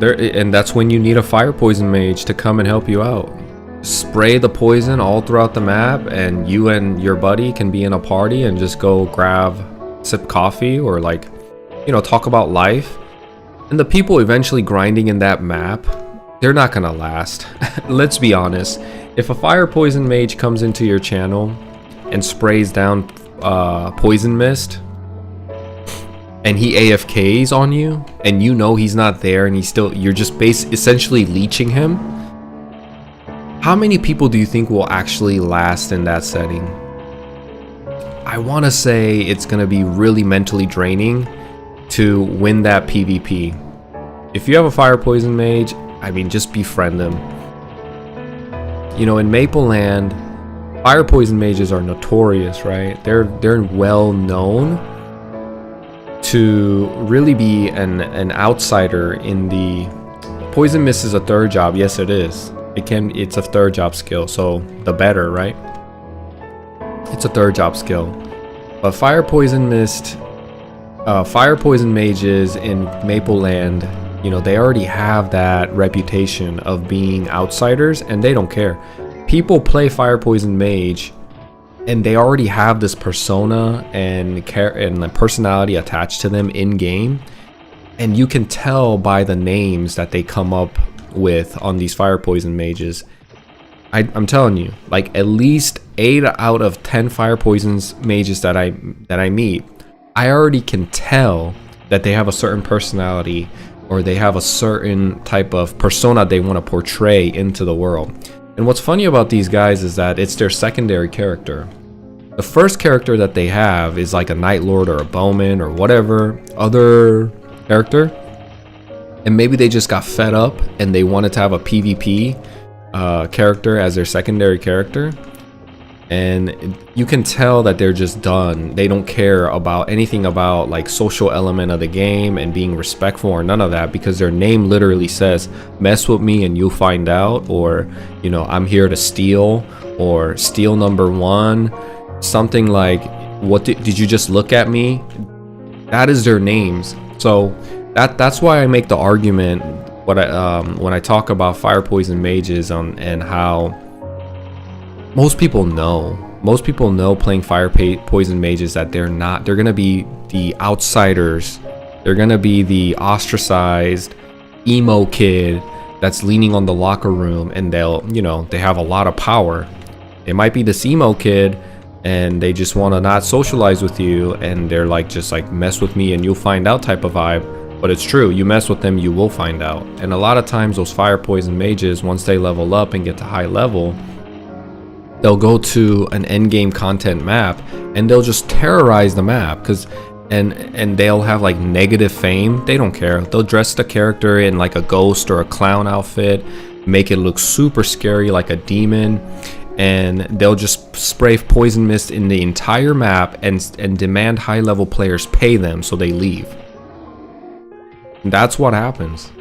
And that's when you need a fire poison mage to come and help you out. Spray the poison all throughout the map, and you and your buddy can be in a party and just go sip coffee, or like, talk about life. And the people eventually grinding in that map, they're not gonna last. Let's be honest. If a fire poison mage comes into your channel and sprays down poison mist, and he AFKs on you, and he's not there, and you're just essentially leeching him, how many people do you think will actually last in that setting? I want to say it's going to be really mentally draining to win that PvP. If you have a fire poison mage, just befriend them. In Maple Land, fire poison mages are notorious, right? They're well known to really be an outsider in the poison mist. Is a third job. Yes, it is. It's a third job skill, so the better, right? It's a third job skill. But fire poison mist, fire poison mages in Maple Land, they already have that reputation of being outsiders, and they don't care. People play fire poison mage, and they already have this persona and the personality attached to them in game, and you can tell by the names that they come up with on these fire poison mages. I'm telling you, like at least 8 out of 10 fire poisons mages that I meet, I already can tell that they have a certain personality, or they have a certain type of persona they want to portray into the world. And what's funny about these guys is that it's their secondary character. The first character that they have is like a Night Lord or a Bowman or whatever other character, and maybe they just got fed up and they wanted to have a PvP character as their secondary character, and you can tell that they're just done. They don't care about anything about like social element of the game and being respectful or none of that, because their name literally says mess with me and you'll find out, or I'm here to steal, or steal number 1, something like what did you just look at me? That is their names. So that's why I make the argument when I talk about fire poison mages and how most people know playing fire poison mages that they're gonna be the outsiders. They're gonna be the ostracized emo kid that's leaning on the locker room, and they have a lot of power. They might be this emo kid and they just want to not socialize with you, and they're like just like mess with me and you'll find out type of vibe. But it's true, you mess with them, you will find out. And a lot of times those fire poison mages, once they level up and get to high level, they'll go to an end game content map and they'll just terrorize the map, and they'll have like negative fame. They don't care. They'll dress the character in like a ghost or a clown outfit, make it look super scary like a demon, and they'll just spray poison mist in the entire map and demand high level players pay them so they leave. That's what happens.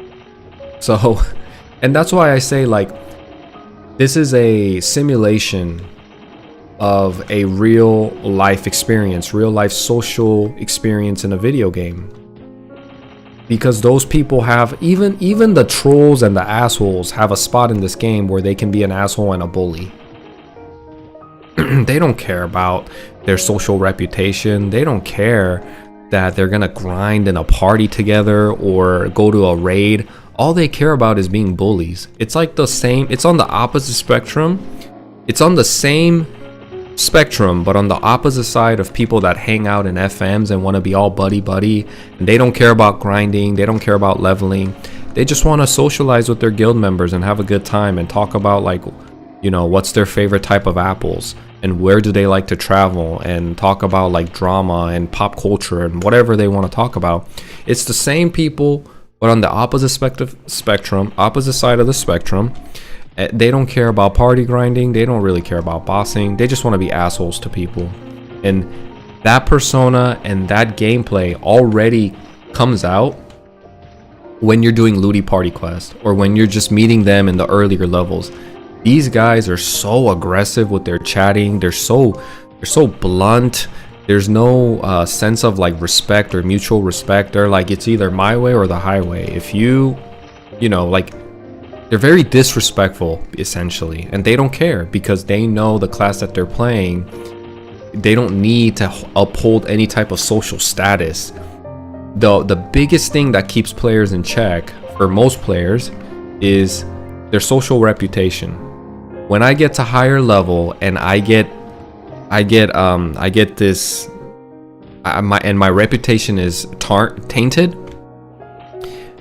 So, and that's why I say like this is a simulation of a real life experience, real life social experience in a video game. Because those people have, even the trolls and the assholes have a spot in this game where they can be an asshole and a bully. They don't care about their social reputation. They don't care that they're gonna grind in a party together or go to a raid. All they care about is being bullies. It's like the same, it's on the opposite spectrum. It's on the same spectrum, but on the opposite side of people that hang out in FMs and want to be all buddy, and they don't care about grinding, they don't care about leveling. They just want to socialize with their guild members and have a good time and talk about like, what's their favorite type of apples and where do they like to travel, and talk about like drama and pop culture and whatever they want to talk about. It's the same people, but on the opposite spectrum, opposite side of the spectrum. They don't care about party grinding. They don't really care about bossing. They just want to be assholes to people. And that persona and that gameplay already comes out when you're doing looty party quest, or when you're just meeting them in the earlier levels. These guys are so aggressive with their chatting. They're so blunt. There's no sense of like respect or mutual respect. They're like, it's either my way or the highway. If you you know, like, they're very disrespectful, essentially, and they don't care because they know the class that they're playing. They don't need to uphold any type of social status. The biggest thing that keeps players in check for most players is their social reputation. When I get to higher level and I get this, my reputation is tainted,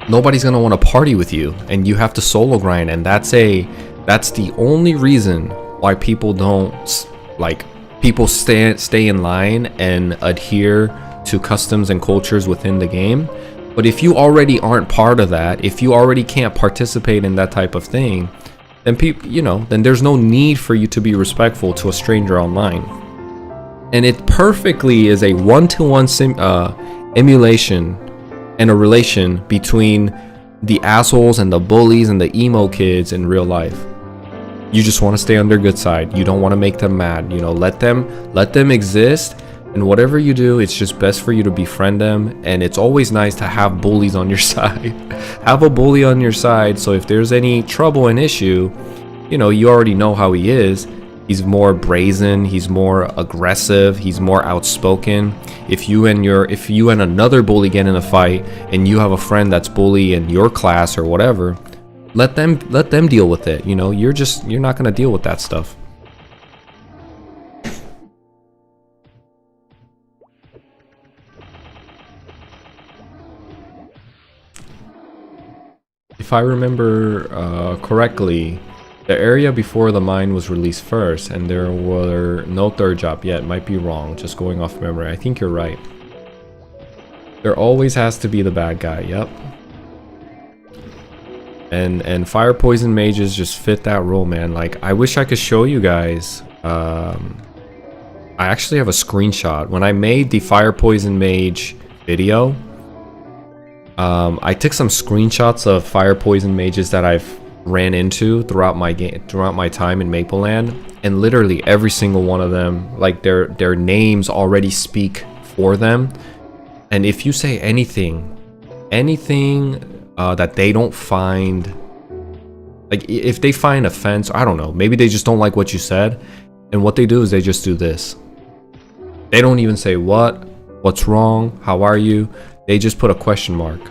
nobody's gonna want to party with you, and you have to solo grind, and that's the only reason why people don't, like, people stay in line and adhere to customs and cultures within the game. But if you already aren't part of that, if you already can't participate in that type of thing, then then there's no need for you to be respectful to a stranger online. And it perfectly is a one-to-one emulation and a relation between the assholes and the bullies and the emo kids in real life. You just want to stay on their good side. You don't want to make them mad. Let them exist. And whatever you do, it's just best for you to befriend them. And it's always nice to have bullies on your side. Have a bully on your side, so if there's any trouble and issue, you already know how he is. He's more brazen, he's more aggressive, he's more outspoken. If you and another bully get in a fight and you have a friend that's bully in your class or whatever, let them deal with it. You're not going to deal with that stuff. If I remember correctly, the area before the mine was released first, and there were no third job yet. Might be wrong, just going off memory. I think you're right. There always has to be the bad guy, yep. And fire poison mages just fit that role, man. Like, I wish I could show you guys. I actually have a screenshot. When I made the fire poison mage video, I took some screenshots of fire poison mages that I've ran into throughout my time in Mapleland, and literally every single one of them, like, their names already speak for them. And if you say anything that they don't find, like, if they find offense, I don't know, maybe they just don't like what you said, and what they do is they just do this. They don't even say what's wrong, how are you. They just put a question mark,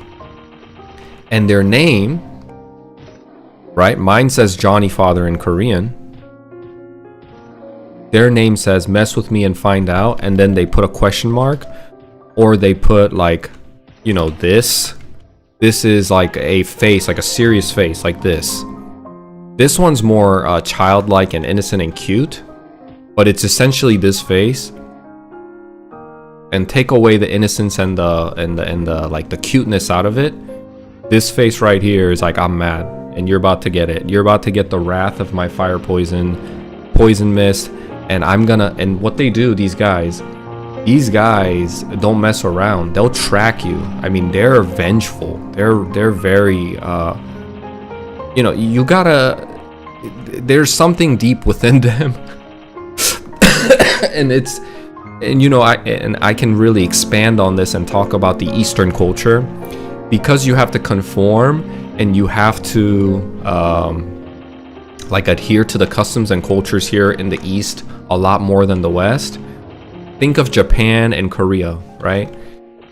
and their name, right? Mine says Jonnyfather in Korean. Their name says mess with me and find out, and then they put a question mark, or they put, like, this is like a face, like a serious face, like this. This one's more childlike and innocent and cute, but it's essentially this face. And take away the innocence and the like the cuteness out of it. This face right here is like, I'm mad, and you're about to get it. You're about to get the wrath of my fire poison mist, and and what they do, these guys don't mess around. They'll track you. I mean, they're vengeful. They're very you gotta, there's something deep within them. And I can really expand on this and talk about the Eastern culture, because you have to conform and you have to like adhere to the customs and cultures here in the East a lot more than the West. Think of Japan and Korea, right?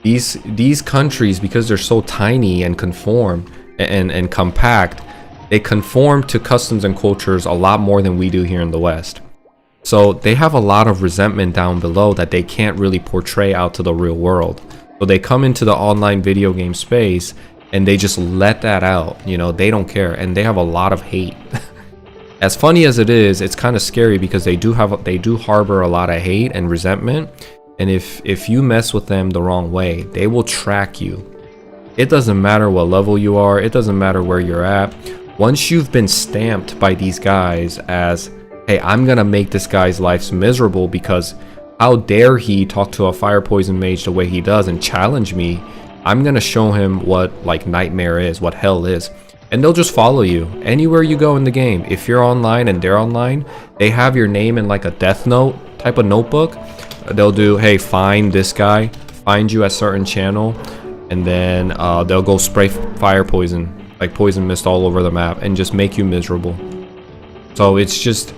These countries, because they're so tiny and conform and compact, they conform to customs and cultures a lot more than we do here in the West. So they have a lot of resentment down below that they can't really portray out to the real world. So they come into the online video game space and they just let that out. They don't care, and they have a lot of hate. As funny as it is, it's kind of scary, because they do harbor a lot of hate and resentment. And if you mess with them the wrong way, they will track you. It doesn't matter what level you are. It doesn't matter where you're at. Once you've been stamped by these guys as, hey, I'm gonna make this guy's life miserable because how dare he talk to a fire poison mage the way he does and challenge me. I'm gonna show him what, like, nightmare is, what hell is. And they'll just follow you anywhere you go in the game. If you're online and they're online, they have your name in like a death note type of notebook. They'll do, hey, find this guy, find you at certain channel, and then they'll go spray fire poison like poison mist all over the map and just make you miserable. So it's just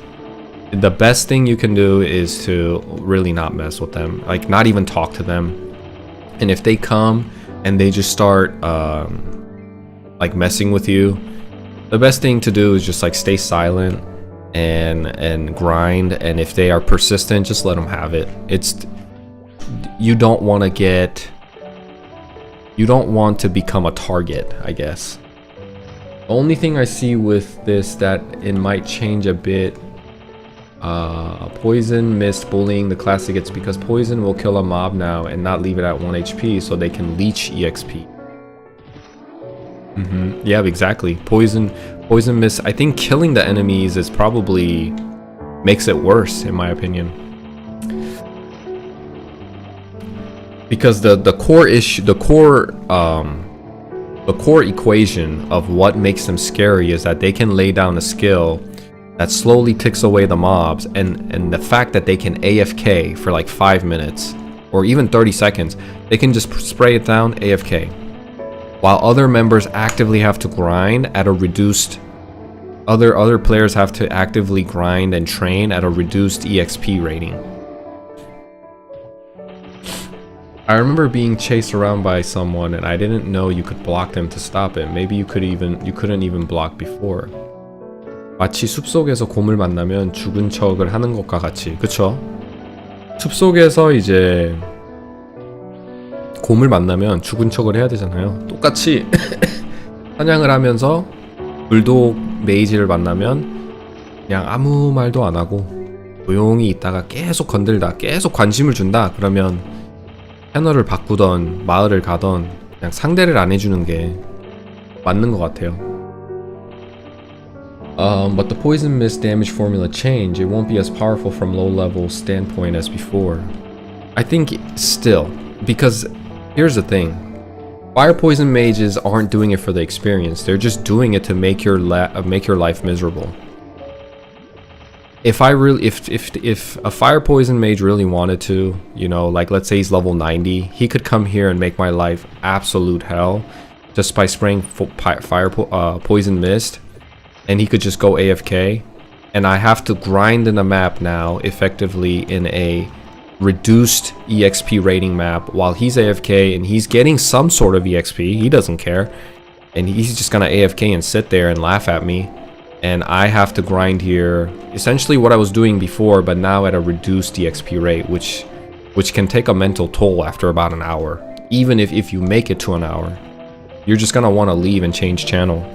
the best thing you can do is to really not mess with them, like not even talk to them. And if they come and they just start like messing with you, the best thing to do is just like stay silent and grind. And if they are persistent, just let them have it. You don't want to become a target, I guess. The only thing I see with this that it might change a bit, poison, mist, bullying, the classic, it's because poison will kill a mob now and not leave it at 1 HP so they can leech EXP. Yeah, exactly. Poison, mist, I think killing the enemies is probably makes it worse in my opinion. Because the core issue, the core equation of what makes them scary is that they can lay down a skill that slowly ticks away the mobs, and the fact that they can AFK for like 5 minutes or even 30 seconds, they can just spray it down, AFK, while other members actively have to grind at a reduced, other players have to actively grind and train at a reduced EXP rating. I remember being chased around by someone and I didn't know you could block them to stop it. Maybe you couldn't even block before. 마치 숲속에서 곰을 만나면 죽은 척을 하는 것과 같이. 그쵸? 숲속에서 이제 곰을 만나면 죽은 척을 해야 되잖아요. 똑같이 사냥을 하면서 불독 메이지를 만나면 그냥 아무 말도 안 하고 조용히 있다가 계속 건들다, 계속 관심을 준다. 그러면 패널을 바꾸던 마을을 가던 그냥 상대를 안 해주는 게 맞는 것 같아요. But the poison mist damage formula change. It won't be as powerful from low level standpoint as before. I think still, because here's the thing. Fire poison mages aren't doing it for the experience. They're just doing it to make your life miserable. If a fire poison mage really wanted to, you know, like let's say he's level 90, he could come here and make my life absolute hell just by spraying poison mist, and he could just go AFK, and I have to grind in the map now effectively in a reduced EXP rating map while he's AFK and he's getting some sort of EXP. He doesn't care, and he's just gonna AFK and sit there and laugh at me. And I have to grind here, essentially what I was doing before, but now at a reduced EXP rate, which can take a mental toll after about an hour. Even if you make it to an hour, you're just gonna want to leave and change channel.